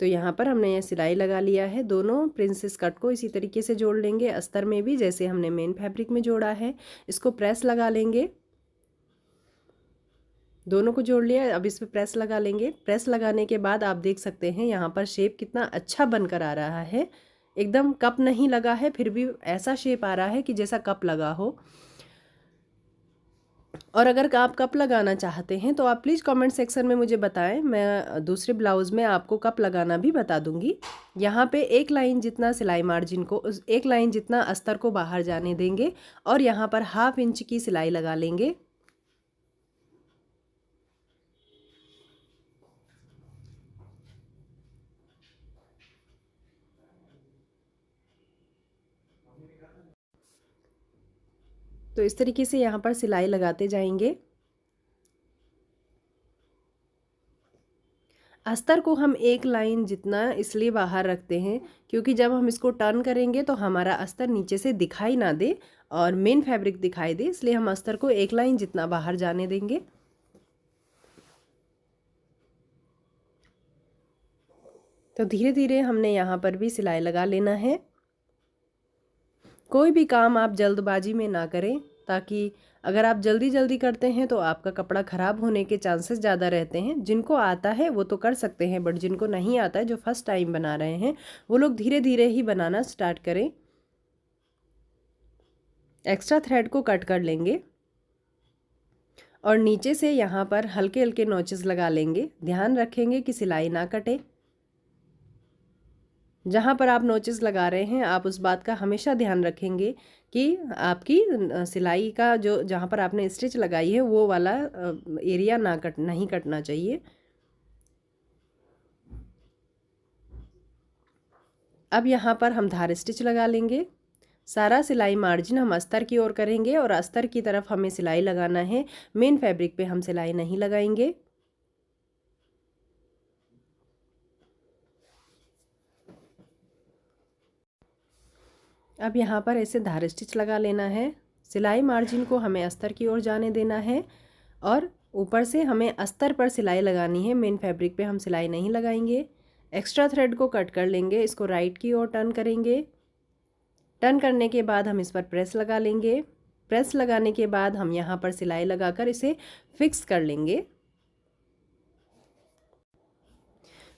तो यहाँ पर हमने ये सिलाई लगा लिया है। दोनों प्रिंसेस कट को इसी तरीके से जोड़ लेंगे, अस्तर में भी जैसे हमने मेन फैब्रिक में जोड़ा है। इसको प्रेस लगा लेंगे। दोनों को जोड़ लिया, अब इस पर प्रेस लगा लेंगे। प्रेस लगाने के बाद आप देख सकते हैं यहाँ पर शेप कितना अच्छा बनकर आ रहा है। एकदम कप नहीं लगा है, फिर भी ऐसा शेप आ रहा है कि जैसा कप लगा हो। और अगर आप कप लगाना चाहते हैं तो आप प्लीज़ कमेंट सेक्शन में मुझे बताएं, मैं दूसरे ब्लाउज़ में आपको कप लगाना भी बता दूंगी। यहाँ पे एक लाइन जितना सिलाई मार्जिन को, एक लाइन जितना अस्तर को बाहर जाने देंगे और यहाँ पर हाफ इंच की सिलाई लगा लेंगे। तो इस तरीके से यहाँ पर सिलाई लगाते जाएंगे। अस्तर को हम एक लाइन जितना इसलिए बाहर रखते हैं क्योंकि जब हम इसको टर्न करेंगे तो हमारा अस्तर नीचे से दिखाई ना दे और मेन फैब्रिक दिखाई दे, इसलिए हम अस्तर को एक लाइन जितना बाहर जाने देंगे। तो धीरे धीरे हमने यहाँ पर भी सिलाई लगा लेना है। कोई भी काम आप जल्दबाजी में ना करें, ताकि अगर आप जल्दी जल्दी करते हैं तो आपका कपड़ा ख़राब होने के चांसेस ज़्यादा रहते हैं। जिनको आता है वो तो कर सकते हैं, बट जिनको नहीं आता है, जो फर्स्ट टाइम बना रहे हैं, वो लोग धीरे धीरे ही बनाना स्टार्ट करें। एक्स्ट्रा थ्रेड को कट कर लेंगे और नीचे से यहाँ पर हल्के हल्के नॉचेस लगा लेंगे। ध्यान रखेंगे कि सिलाई ना कटे। जहाँ पर आप नोचेस लगा रहे हैं आप उस बात का हमेशा ध्यान रखेंगे कि आपकी सिलाई का जो जहाँ पर आपने स्टिच लगाई है वो वाला एरिया नहीं कटना चाहिए। अब यहाँ पर हम धार स्टिच लगा लेंगे। सारा सिलाई मार्जिन हम अस्तर की ओर करेंगे और अस्तर की तरफ हमें सिलाई लगाना है। मेन फैब्रिक पे हम सिलाई नहीं लगाएंगे। अब यहाँ पर ऐसे धार स्टिच लगा लेना है। सिलाई मार्जिन को हमें अस्तर की ओर जाने देना है और ऊपर से हमें अस्तर पर सिलाई लगानी है। मेन फैब्रिक पे हम सिलाई नहीं लगाएंगे। एक्स्ट्रा थ्रेड को कट कर लेंगे, इसको राइट की ओर टर्न करेंगे। टर्न करने के बाद हम इस पर प्रेस लगा लेंगे। प्रेस लगाने के बाद हम यहाँ पर सिलाई लगाकर इसे फिक्स कर लेंगे।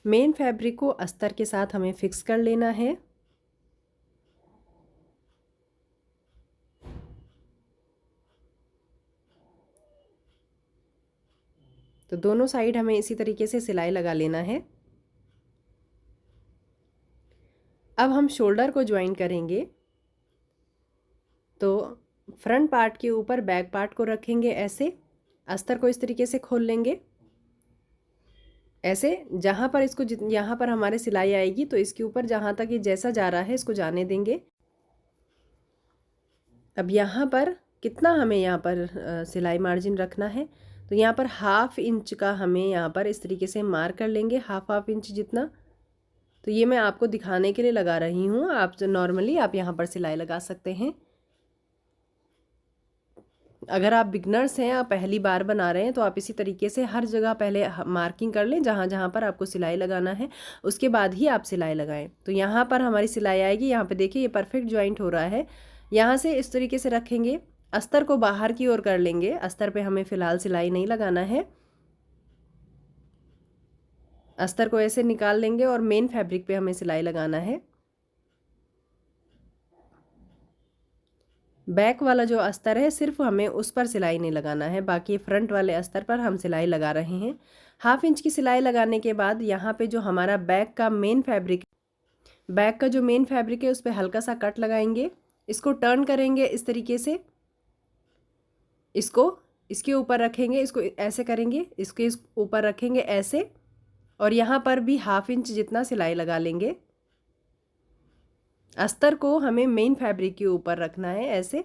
मेन फैब्रिक को अस्तर के साथ हमें फिक्स कर लेना है। तो दोनों साइड हमें इसी तरीके से सिलाई लगा लेना है। अब हम शोल्डर को ज्वाइन करेंगे। तो फ्रंट पार्ट के ऊपर बैक पार्ट को रखेंगे, ऐसे अस्तर को इस तरीके से खोल लेंगे। ऐसे जहाँ पर इसको यहाँ पर हमारे सिलाई आएगी तो इसके ऊपर जहाँ तक ये जैसा जा रहा है इसको जाने देंगे। अब यहाँ पर कितना हमें यहाँ पर सिलाई मार्जिन रखना है, तो यहाँ पर हाफ इंच का हमें यहाँ पर इस तरीके से मार्क कर लेंगे, हाफ इंच जितना। तो ये मैं आपको दिखाने के लिए लगा रही हूँ, आप नॉर्मली आप यहाँ पर सिलाई लगा सकते हैं। अगर आप बिगनर्स हैं, आप पहली बार बना रहे हैं, तो आप इसी तरीके से हर जगह पहले मार्किंग कर लें जहाँ जहाँ पर आपको सिलाई लगाना है, उसके बाद ही आप सिलाई लगाएं। तो यहाँ पर हमारी सिलाई आएगी। यहाँ पे देखिए ये परफेक्ट ज्वाइंट हो रहा है। यहाँ से इस तरीके से रखेंगे, अस्तर को बाहर की ओर कर लेंगे। अस्तर पे हमें फ़िलहाल सिलाई नहीं लगाना है। अस्तर को ऐसे निकाल लेंगे और मेन फैब्रिक पे हमें सिलाई लगाना है। बैक वाला जो अस्तर है सिर्फ हमें उस पर सिलाई नहीं लगाना है, बाकी फ्रंट वाले अस्तर पर हम सिलाई लगा रहे हैं। 1/2 इंच की सिलाई लगाने के बाद यहाँ पे जो हमारा बैक का मेन फैब्रिक है उस पर हल्का सा कट लगाएंगे। इसको टर्न करेंगे इस तरीके से, इसको इसके ऊपर रखेंगे, इसको ऐसे करेंगे, इसके ऊपर रखेंगे ऐसे, और यहाँ पर भी 1/2 इंच जितना सिलाई लगा लेंगे। अस्तर को हमें मेन फैब्रिक के ऊपर रखना है ऐसे,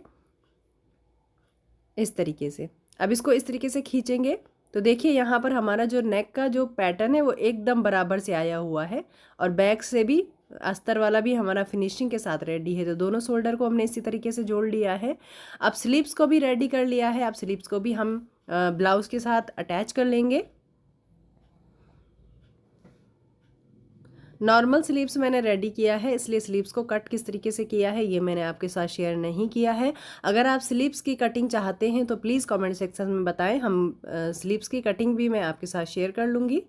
इस तरीके से। अब इसको इस तरीके से खींचेंगे तो देखिए यहाँ पर हमारा जो नेक का जो पैटर्न है वो एकदम बराबर से आया हुआ है, और बैक से भी अस्तर वाला भी हमारा फिनिशिंग के साथ रेडी है। तो दोनों शोल्डर को हमने इसी तरीके से जोड़ लिया है। अब स्लीव्स को भी रेडी कर लिया है। अब स्लीव्स को भी हम ब्लाउज के साथ अटैच कर लेंगे। नॉर्मल स्लीव्स मैंने रेडी किया है, इसलिए स्लीव्स को कट किस तरीके से किया है ये मैंने आपके साथ शेयर नहीं किया है। अगर आप स्लीव्स की कटिंग चाहते हैं तो प्लीज़ कमेंट सेक्शन में बताएं, हम स्लीव्स की कटिंग भी मैं आपके साथ शेयर कर लूँगी।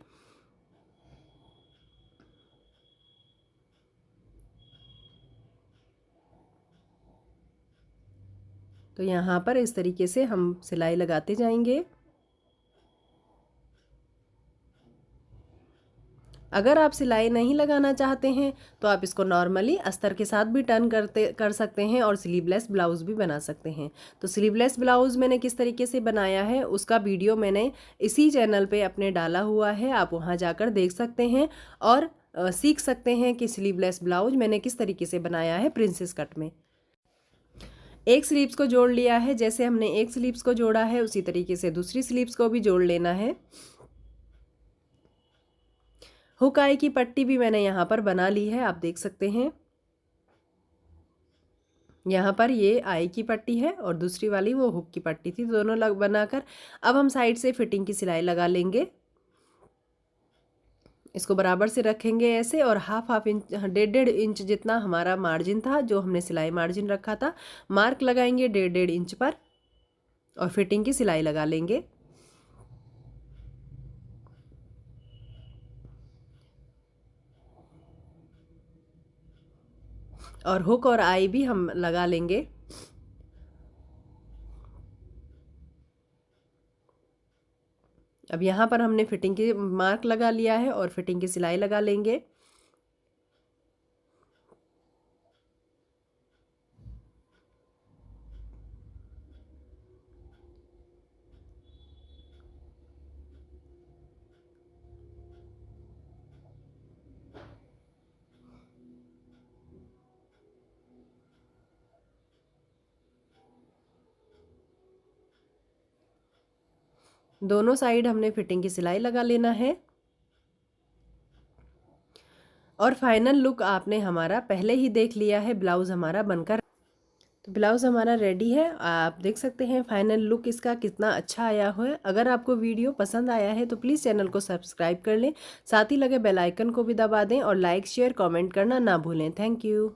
तो यहाँ पर इस तरीके से हम सिलाई लगाते जाएंगे। अगर आप सिलाई नहीं लगाना चाहते हैं तो आप इसको नॉर्मली अस्तर के साथ भी टर्न कर सकते हैं और स्लीवलेस ब्लाउज़ भी बना सकते हैं। तो स्लीवलेस ब्लाउज़ मैंने किस तरीके से बनाया है उसका वीडियो मैंने इसी चैनल पे अपने डाला हुआ है, आप वहाँ जाकर देख सकते हैं और सीख सकते हैं कि स्लीवलेस ब्लाउज मैंने किस तरीके से बनाया है प्रिंसेस कट में। एक स्लीव्स को जोड़ लिया है, जैसे हमने एक स्लीव्स को जोड़ा है उसी तरीके से दूसरी स्लीव्स को भी जोड़ लेना है। हुक आई की पट्टी भी मैंने यहाँ पर बना ली है, आप देख सकते हैं। यहाँ पर ये आई की पट्टी है और दूसरी वाली वो हुक की पट्टी थी, दोनों लग बनाकर अब हम साइड से फिटिंग की सिलाई लगा लेंगे। इसको बराबर से रखेंगे ऐसे, और हाफ इंच 1.5 इंच जितना हमारा मार्जिन था जो हमने सिलाई मार्जिन रखा था, मार्क लगाएंगे 1.5 इंच पर और फिटिंग की सिलाई लगा लेंगे। और हुक और आई भी हम लगा लेंगे। अब यहाँ पर हमने फिटिंग की मार्क लगा लिया है और फिटिंग की सिलाई लगा लेंगे। दोनों साइड हमने फिटिंग की सिलाई लगा लेना है। और फाइनल लुक आपने हमारा पहले ही देख लिया है, ब्लाउज़ हमारा बनकर, तो ब्लाउज़ हमारा रेडी है। आप देख सकते हैं फाइनल लुक इसका कितना अच्छा आया हुआ है। अगर आपको वीडियो पसंद आया है तो प्लीज़ चैनल को सब्सक्राइब कर लें, साथ ही लगे बेल आइकन को भी दबा दें और लाइक शेयर कमेंट करना ना भूलें। Thank you.